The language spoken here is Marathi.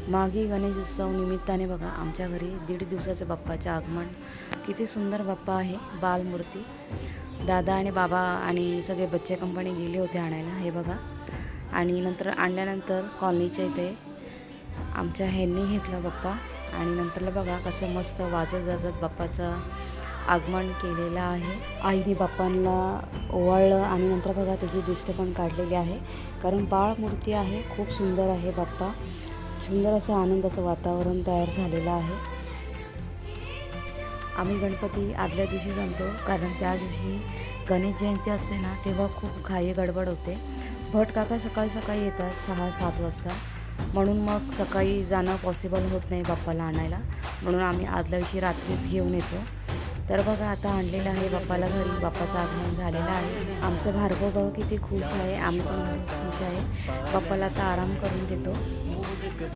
माघी गणेश उत्सव निमित्ताने बघा आमच्या घरी 1.5 दिवसाचं बाप्पाचं आगमन. किती सुंदर बाप्पा आहे, बालमूर्ती. दादा आणि बाबा आणि सगळे बच्चे कंपनी गेले होते आणायला. हे बघा. आणि नंतर आणल्यानंतर कॉलनीच्या इथे आमच्या ह्यांनी घेतला बाप्पा. आणि नंतरला बघा कसं मस्त वाजत गाजत बाप्पाचं आगमन केलेलं आहे. आईने बाप्पांना ओवाळलं आणि नंतर बघा त्याची दिष्ट पण काढलेली आहे, कारण बाळमूर्ती आहे. खूप सुंदर आहे बाप्पा. सुंदर असं आनंदाचं वातावरण तयार झालेलं आहे. आम्ही गणपती आदल्या दिवशी आणतो, कारण त्या दिवशी गणेश जयंती असते ना, तेव्हा खूप घाई गडबड होते. भट काका सकाळी सकाळी येतात 6-7 वाजता, म्हणून मग सकाळी जाणं पॉसिबल होत नाही बाप्पाला आणायला. म्हणून आम्ही आदल्या दिवशी रात्रीच घेऊन येतो. तर बघा आता आणलेलं आहे बाप्पाला घरी. बाप्पाचं आगमन झालेलं आहे. आमचं भार्गव बघा किती खुश आहे, आम्ही पण खुश आहे. बाप्पाला आता आराम करून देतो.